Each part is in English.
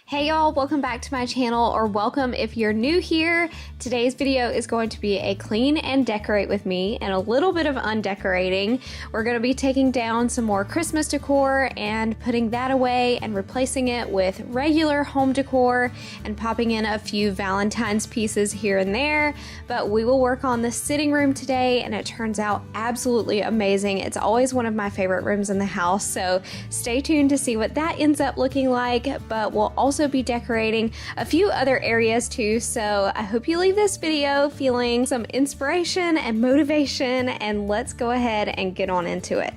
Hey y'all, welcome back to my channel, or welcome if you're new here. Today's video is going to be a clean and decorate with me and a little bit of undecorating. We're going to be taking down some more Christmas decor and putting that away and replacing it with regular home decor and popping in a few Valentine's pieces here and there. But we will work on the sitting room today and it turns out absolutely amazing. It's always one of my favorite rooms in the house, so stay tuned to see what that ends up looking like. But we'll also be decorating a few other areas too, so I hope you leave this video feeling some inspiration and motivation, and let's go ahead and get on into it.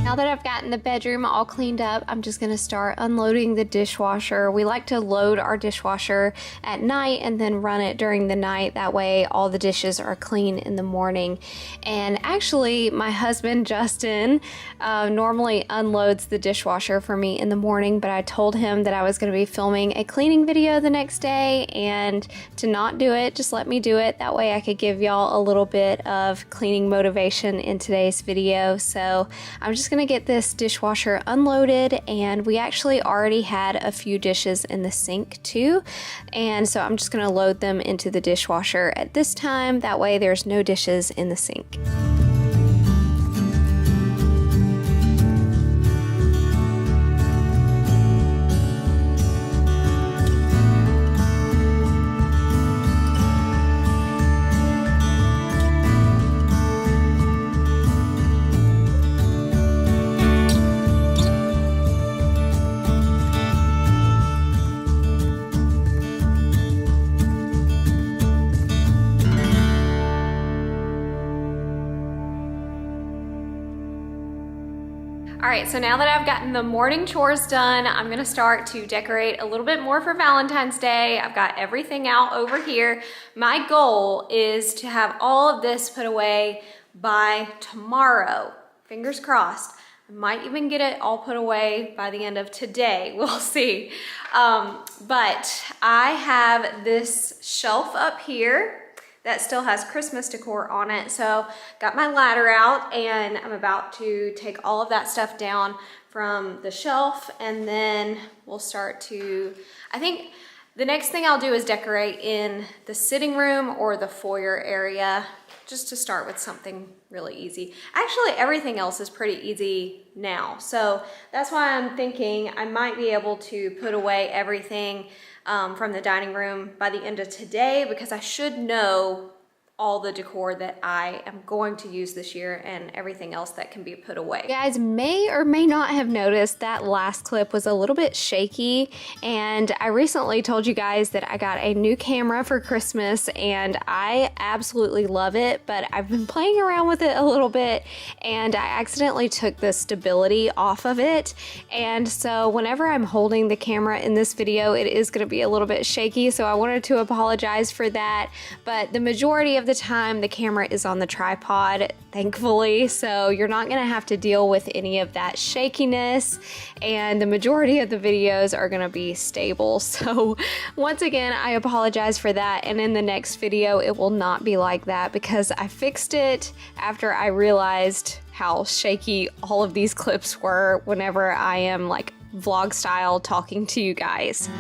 Now that I've gotten the bedroom all cleaned up, I'm just gonna start unloading the dishwasher. We like to load our dishwasher at night and then run it during the night. That way all the dishes are clean in the morning. And actually, my husband, Justin, normally unloads the dishwasher for me in the morning, but I told him that I was gonna be filming a cleaning video the next day and to not do it, just let me do it. That way I could give y'all a little bit of cleaning motivation in today's video. So I'm just gonna get this dishwasher unloaded, and we actually already had a few dishes in the sink too, and so I'm just gonna load them into the dishwasher at this time. That way there's no dishes in the sink. All right, so now that I've gotten the morning chores done, I'm gonna start to decorate a little bit more for Valentine's Day. I've got everything out over here. My goal is to have all of this put away by tomorrow. Fingers crossed. I might even get it all put away by the end of today. We'll see. But I have this shelf up here that still has Christmas decor on it. So got my ladder out and I'm about to take all of that stuff down from the shelf, and then we'll start to, I think the next thing I'll do is decorate in the sitting room or the foyer area, just to start with something really easy. Actually, everything else is pretty easy now. So that's why I'm thinking I might be able to put away everything from the dining room by the end of today, because I should know all the decor that I am going to use this year and everything else that can be put away. You guys may or may not have noticed that last clip was a little bit shaky, and I recently told you guys that I got a new camera for Christmas and I absolutely love it, but I've been playing around with it a little bit and I accidentally took the stability off of it, and so whenever I'm holding the camera in this video it is going to be a little bit shaky, so I wanted to apologize for that. But the majority of the time the camera is on the tripod, thankfully, so you're not gonna have to deal with any of that shakiness, and the majority of the videos are gonna be stable. So once again, I apologize for that, and in the next video it will not be like that, because I fixed it after I realized how shaky all of these clips were whenever I am like vlog style talking to you guys.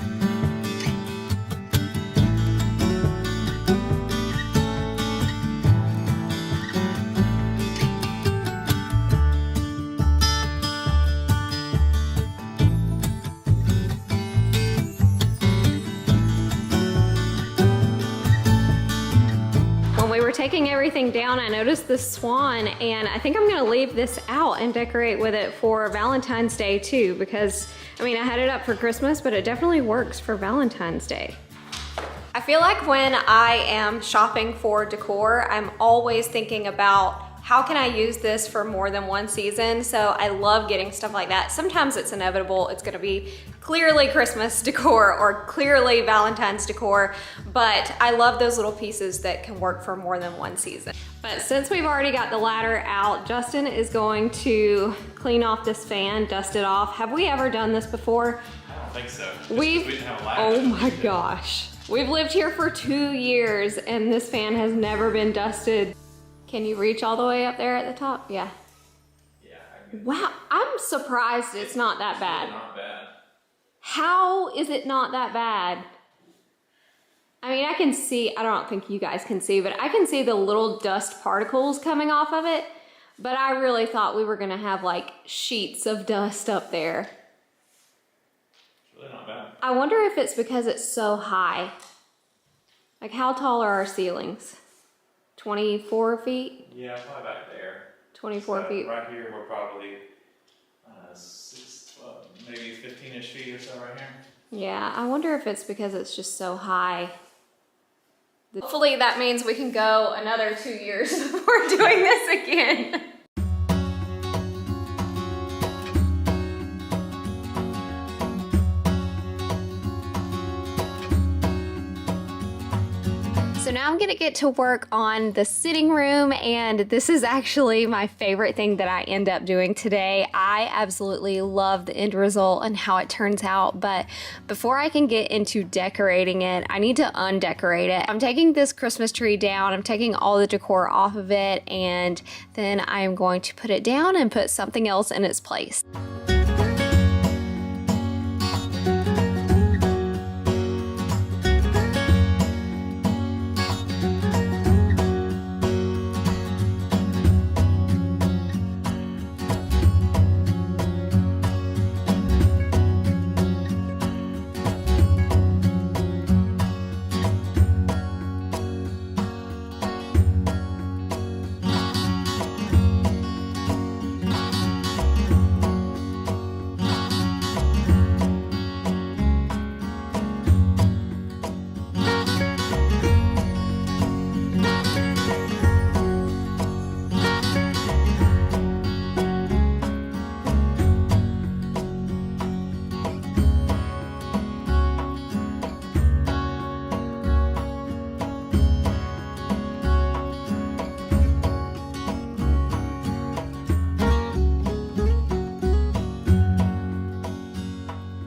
Taking everything down, I noticed the swan, and I think I'm gonna leave this out and decorate with it for Valentine's Day too, because I mean, I had it up for Christmas, but it definitely works for Valentine's Day. I feel like when I am shopping for decor, I'm always thinking about how can I use this for more than one season? So I love getting stuff like that. Sometimes it's inevitable, it's gonna be clearly Christmas decor or clearly Valentine's decor, but I love those little pieces that can work for more than one season. But since we've already got the ladder out, Justin is going to clean off this fan, dust it off. Have we ever done this before? I don't think so. We didn't have a ladder. Oh my gosh. We've lived here for 2 years and this fan has never been dusted. Can you reach all the way up there at the top? Yeah. Yeah. Wow, I'm surprised it's not that bad. Really not bad. How is it not that bad? I mean, I can see, I don't think you guys can see, but I can see the little dust particles coming off of it. But I really thought we were gonna have like sheets of dust up there. It's really not bad. I wonder if it's because it's so high. Like how tall are our ceilings? 24 feet? Yeah, probably back there. 24 So feet. Right here, we're probably maybe 15-ish feet or so right here. Yeah, I wonder if it's because it's just so high. Hopefully that means we can go another 2 years before doing this again. So now I'm gonna get to work on the sitting room, and this is actually my favorite thing that I end up doing today. I absolutely love the end result and how it turns out, but before I can get into decorating it, I need to undecorate it. I'm taking this Christmas tree down, I'm taking all the decor off of it, and then I am going to put it down and put something else in its place.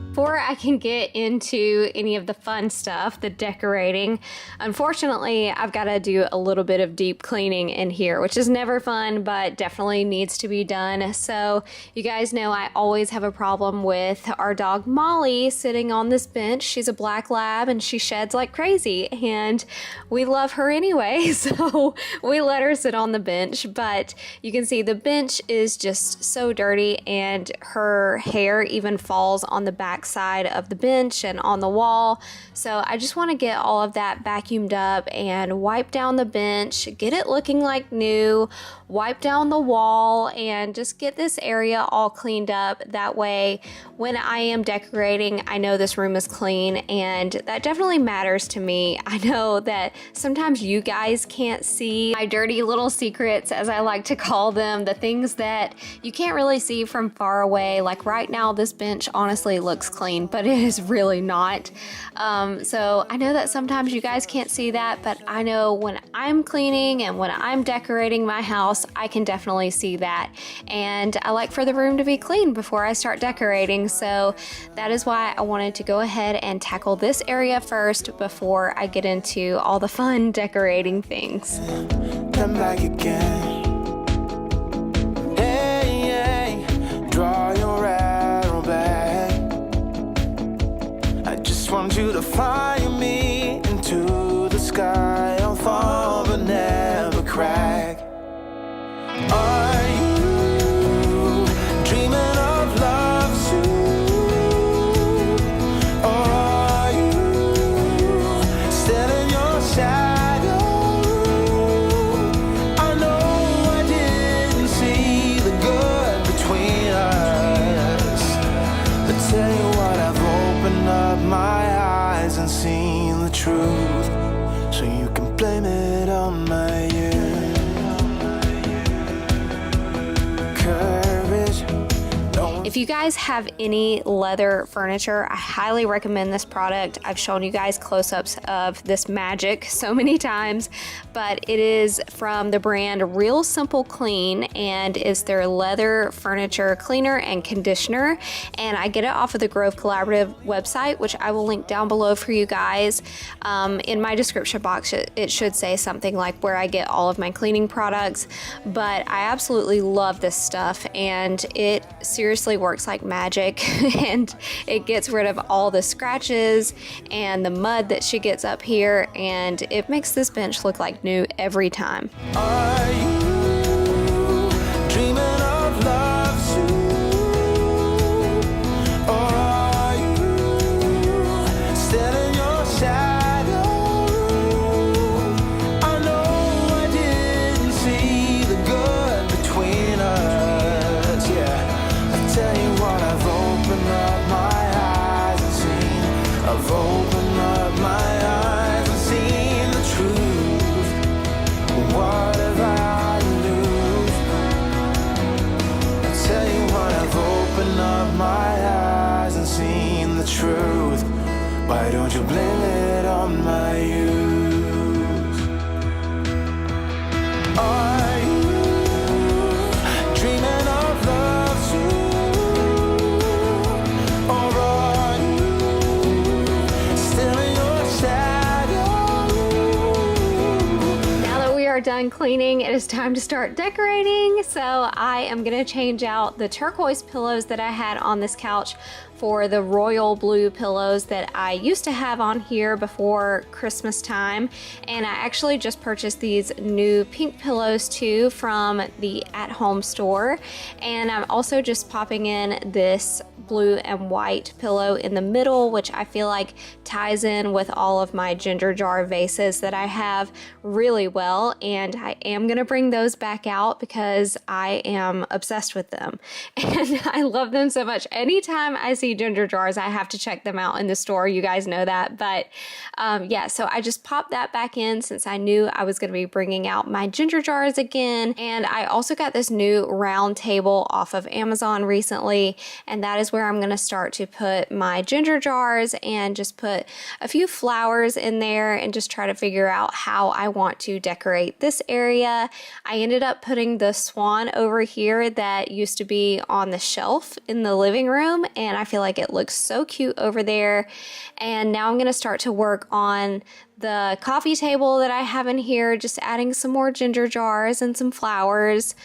Before I can get into any of the fun stuff, the decorating, unfortunately, I've got to do a little bit of deep cleaning in here, which is never fun, but definitely needs to be done. So you guys know I always have a problem with our dog Molly sitting on this bench. She's a black lab and she sheds like crazy, and we love her anyway, so we let her sit on the bench. But you can see the bench is just so dirty, and her hair even falls on the back side of the bench and on the wall. So I just want to get all of that vacuumed up and wipe down the bench, get it looking like new, wipe down the wall, and just get this area all cleaned up. That way when I am decorating, I know this room is clean, and that definitely matters to me. I know that sometimes you guys can't see my dirty little secrets, as I like to call them, the things that you can't really see from far away. Like right now, this bench honestly looks clean, but it is really not. So I know that sometimes you guys can't see that, but I know when I'm cleaning and when I'm decorating my house, I can definitely see that. And I like for the room to be clean before I start decorating. So that is why I wanted to go ahead and tackle this area first before I get into all the fun decorating things. Come back again. Hey, hey, draw your arrow back. I just want you to fly me into the sky. I'll fall but never crack. Are you dreaming of love soon? Or are you still in your shadow? I know I didn't see the good between us, but tell you what, I've opened up my eyes and seen the truth. So you can blame it on my youth. If you guys have any leather furniture, I highly recommend this product. I've shown you guys close-ups of this magic so many times, but it is from the brand Real Simple Clean and is their leather furniture cleaner and conditioner. And I get it off of the Grove Collaborative website, which I will link down below for you guys. In my description box, it should say something like where I get all of my cleaning products, but I absolutely love this stuff, and it seriously works like magic and it gets rid of all the scratches and the mud that she gets up here, and it makes this bench look like new every time. Are you dreaming of love soon? Or are you still in your shadow? I know I didn't see the good between us, yeah. I tell you what, I've opened up my eyes and seen. I've opened up my eyes and seen the truth. What have I to lose? I tell you what, I've opened up my eyes and seen the truth. Why don't you blame it on my youth? Are you dreaming of love soon? Or are you still in your shadow? Now that we are done cleaning, it is time to start decorating. So I am gonna change out the turquoise pillows that I had on this couch for the royal blue pillows that I used to have on here before Christmas time. And I actually just purchased these new pink pillows too from the at-home store. And I'm also just popping in this blue and white pillow in the middle, which I feel like ties in with all of my ginger jar vases that I have really well. And I am gonna bring those back out because I am obsessed with them and I love them so much. Anytime I see ginger jars, I have to check them out in the store. You guys know that. But yeah, so I just popped that back in since I knew I was gonna be bringing out my ginger jars again. And I also got this new round table off of Amazon recently, and that is where I'm going to start to put my ginger jars and just put a few flowers in there and just try to figure out how I want to decorate this area. I ended up putting the swan over here that used to be on the shelf in the living room, and I feel like it looks so cute over there. And now I'm going to start to work on the coffee table that I have in here, just adding some more ginger jars and some flowers.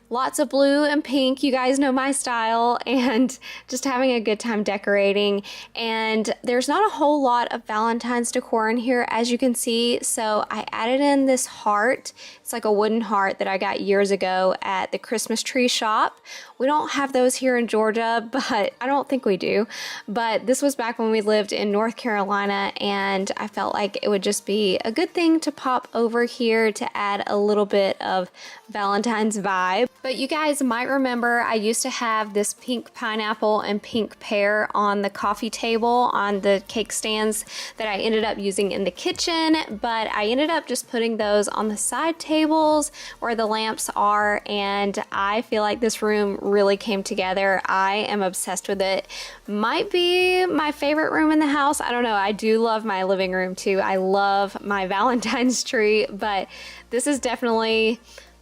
Lots of blue and pink, you guys know my style, and just having a good time decorating. And there's not a whole lot of Valentine's decor in here, as you can see, so I added in this heart. It's like a wooden heart that I got years ago at the Christmas tree shop. We don't have those here in Georgia, but I don't think we do. But this was back when we lived in North Carolina, and I felt like it would just be a good thing to pop over here to add a little bit of Valentine's vibe. But you guys might remember I used to have this pink pineapple and pink pear on the coffee table on the cake stands that I ended up using in the kitchen, but I ended up just putting those on the side tables where the lamps are, and I feel like this room really came together. I am obsessed with it. Might be my favorite room in the house. I don't know. I do love my living room too. I love my Valentine's tree, but this is definitely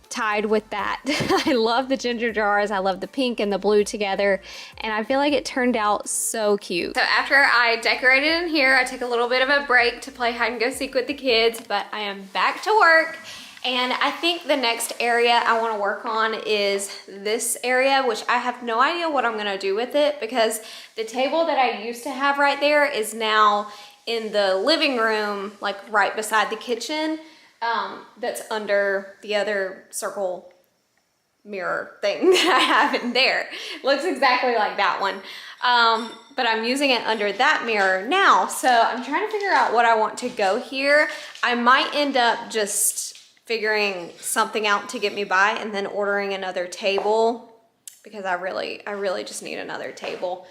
tied with that. I love the ginger jars. I love the pink and the blue together, and I feel like it turned out so cute. So after I decorated in here, I took a little bit of a break to play hide and go seek with the kids, but I am back to work. And I think the next area I want to work on is this area, which I have no idea what I'm going to do with it, because the table that I used to have right there is now in the living room, like right beside the kitchen. That's under the other circle mirror thing that I have in there. Looks exactly like that one. But I'm using it under that mirror now. So I'm trying to figure out what I want to go here. I might end up just figuring something out to get me by and then ordering another table, because I really just need another table.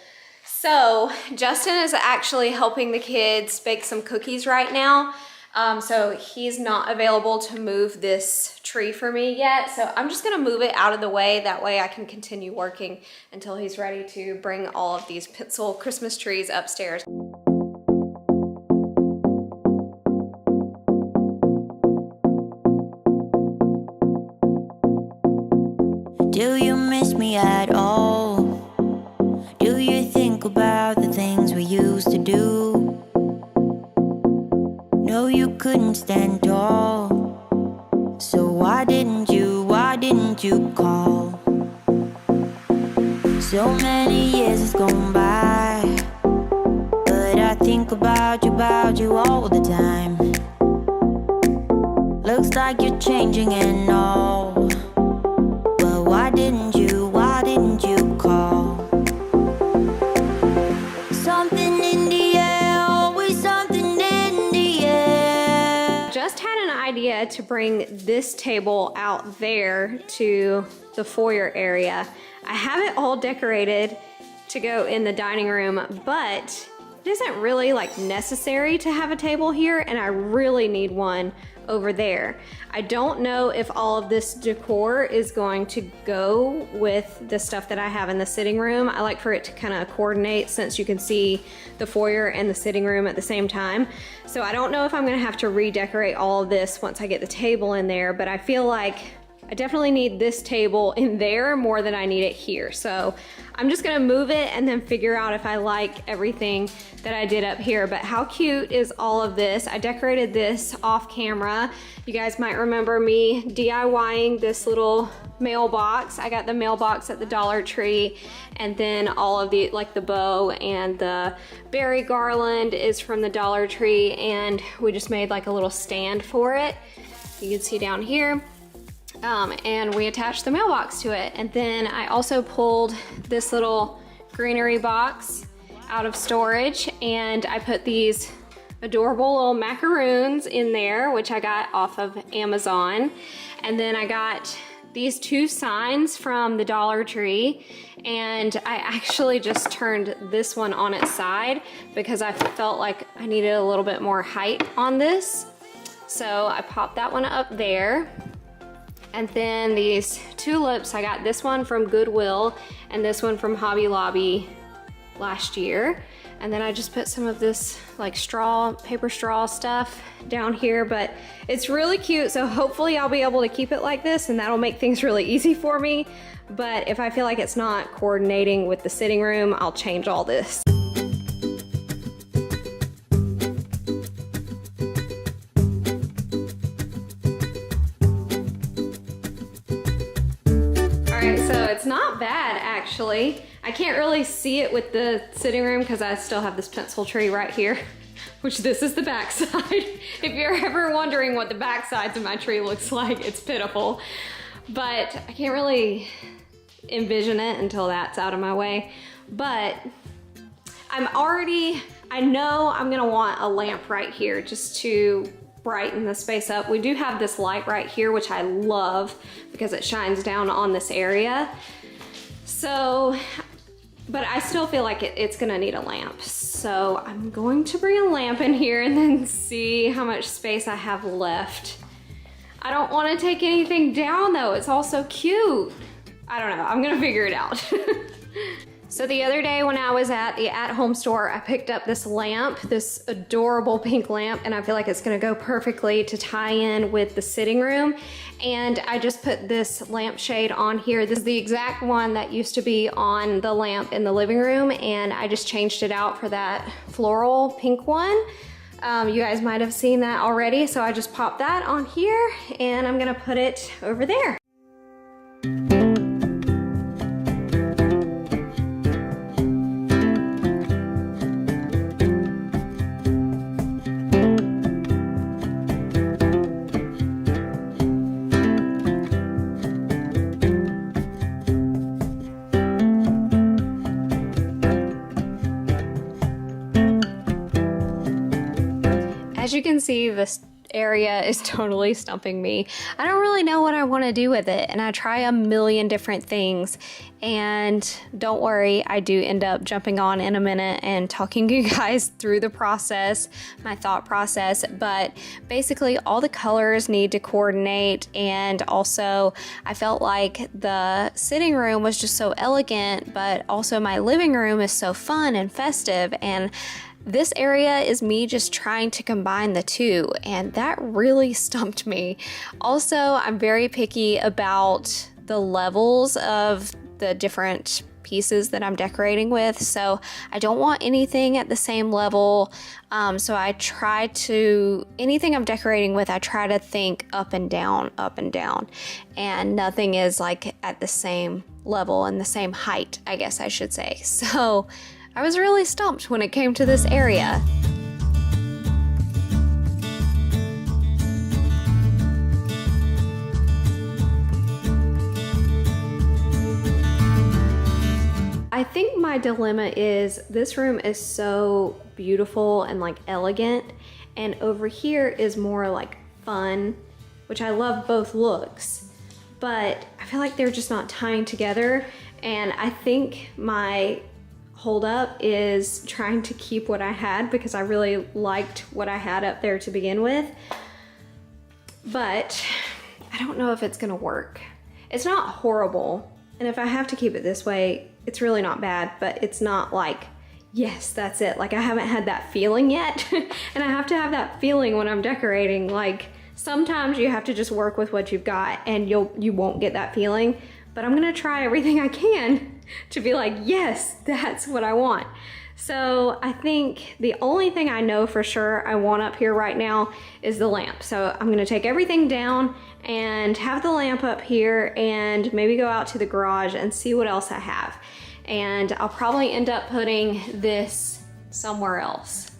So Justin is actually helping the kids bake some cookies right now. So he's not available to move this tree for me yet. So I'm just gonna move it out of the way. That way I can continue working until he's ready to bring all of these pencil Christmas trees upstairs. Do you miss me at all? Do you think about the things we used to do? No, you couldn't stand tall. So why didn't you call? So many years has gone by, but I think about you all the time. Looks like you're changing and all. But why didn't you call? Something in the air, always something in the air. Just had an idea to bring this table out there to the foyer area. I have it all decorated to go in the dining room, but it isn't really like necessary to have a table here, and I really need one over there. I don't know if all of this decor is going to go with the stuff that I have in the sitting room. I like for it to kind of coordinate, since you can see the foyer and the sitting room at the same time. So I don't know if I'm gonna have to redecorate all of this once I get the table in there, but I feel like I definitely need this table in there more than I need it here. So I'm just gonna move it and then figure out if I like everything that I did up here. But how cute is all of this? I decorated this off camera. You guys might remember me DIYing this little mailbox. I got the mailbox at the Dollar Tree, and then all of the, like the bow and the berry garland is from the Dollar Tree, and we just made like a little stand for it. You can see down here. And we attached the mailbox to it. And then I also pulled this little greenery box out of storage, and I put these adorable little macaroons in there, which I got off of Amazon. And then I got these two signs from the Dollar Tree, and I actually just turned this one on its side because I felt like I needed a little bit more height on this. So I popped that one up there. And then these tulips, I got this one from Goodwill and this one from Hobby Lobby last year. And then I just put some of this like straw, paper straw stuff down here, but it's really cute. So hopefully I'll be able to keep it like this, and that'll make things really easy for me. But if I feel like it's not coordinating with the sitting room, I'll change all this. It's not bad, actually. I can't really see it with the sitting room because I still have this pencil tree right here, which this is the back side. If you're ever wondering what the back sides of my tree looks like, it's pitiful. But I can't really envision it until that's out of my way. But I know I'm gonna want a lamp right here just to brighten the space up. We do have this light right here, which I love because it shines down on this area. So, but I still feel like it's gonna need a lamp. So I'm going to bring a lamp in here and then see how much space I have left. I don't wanna take anything down though. It's all so cute. I don't know, I'm gonna figure it out. So the other day when I was at the at-home store, I picked up this lamp, this adorable pink lamp, and I feel like it's gonna go perfectly to tie in with the sitting room. And I just put this lampshade on here. This is the exact one that used to be on the lamp in the living room, and I just changed it out for that floral pink one. You guys might have seen that already, so I just popped that on here, and I'm gonna put it over there. As you can see, area is totally stumping me. I don't really know what I want to do with it, and I try a million different things, and don't worry, I do end up jumping on in a minute and talking to you guys through the process, my thought process. But basically all the colors need to coordinate, and also I felt like the sitting room was just so elegant, but also my living room is so fun and festive, and this area is me just trying to combine the two, and that really stumped me. Also, I'm very picky about the levels of the different pieces that I'm decorating with, so I don't want anything at the same level. So I try to, anything I'm decorating with, I try to think up and down, and nothing is like at the same level and the same height, I guess I should say. So I was really stumped when it came to this area. I think my dilemma is this room is so beautiful and like elegant, and over here is more like fun, which I love both looks, but I feel like they're just not tying together, and I think my hold up is trying to keep what I had because I really liked what I had up there to begin with, but I don't know if it's gonna work. It's not horrible, and if I have to keep it this way, it's really not bad, but it's not like, yes, that's it. Like, I haven't had that feeling yet, and I have to have that feeling when I'm decorating. Like, sometimes you have to just work with what you've got and you won't get that feeling, but I'm gonna try everything I can to be like, yes, that's what I want. So I think the only thing I know for sure I want up here right now is the lamp. So I'm gonna take everything down and have the lamp up here and maybe go out to the garage and see what else I have. And I'll probably end up putting this somewhere else.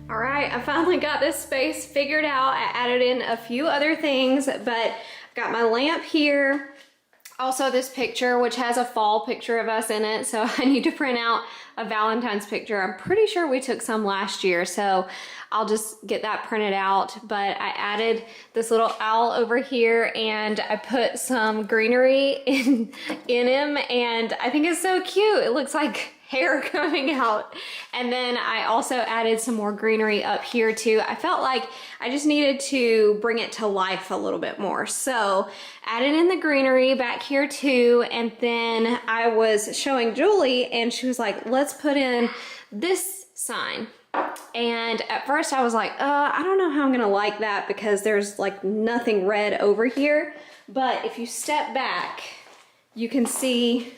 All right, I finally got this space figured out. I added in a few other things, but I've got my lamp here. Also this picture, which has a fall picture of us in it, so I need to print out a Valentine's picture. I'm pretty sure we took some last year, so I'll just get that printed out. But I added this little owl over here, and I put some greenery in him, and I think it's so cute. It looks like hair coming out. And then I also added some more greenery up here too. I felt like I just needed to bring it to life a little bit more. So added in the greenery back here too. And then I was showing Julie and she was like, let's put in this sign. And at first I was like, I don't know how I'm gonna like that because there's like nothing red over here. But if you step back, you can see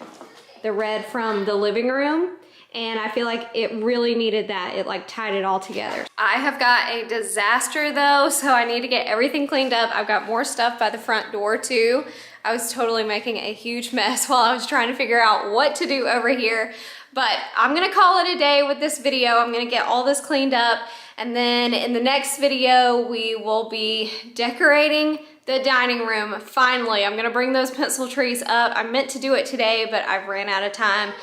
the red from the living room, and I feel like it really needed that. It like tied it all together. I have got a disaster though, so I need to get everything cleaned up. I've got more stuff by the front door too. I was totally making a huge mess while I was trying to figure out what to do over here, but I'm gonna call it a day with this video. I'm gonna get all this cleaned up, and then in the next video we will be decorating the dining room. Finally, I'm gonna bring those pencil trees up. I meant to do it today, but I ran out of time.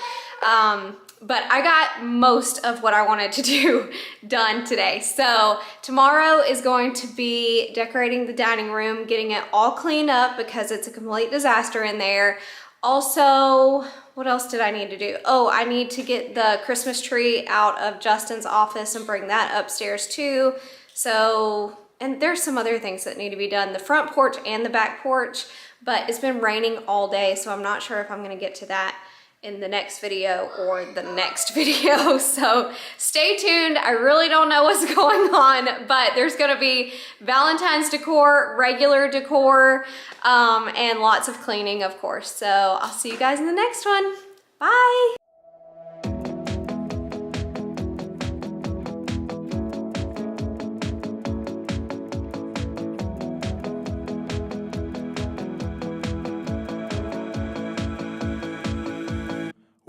But I got most of what I wanted to do done today. So tomorrow is going to be decorating the dining room, getting it all cleaned up because it's a complete disaster in there. Also, what else did I need to do? Oh, I need to get the Christmas tree out of Justin's office and bring that upstairs too. So and there's some other things that need to be done, the front porch and the back porch, but it's been raining all day, so I'm not sure if I'm gonna get to that in the next video or the next video. So stay tuned. I really don't know what's going on, but there's gonna be Valentine's decor, regular decor, and lots of cleaning, of course. So I'll see you guys in the next one. Bye.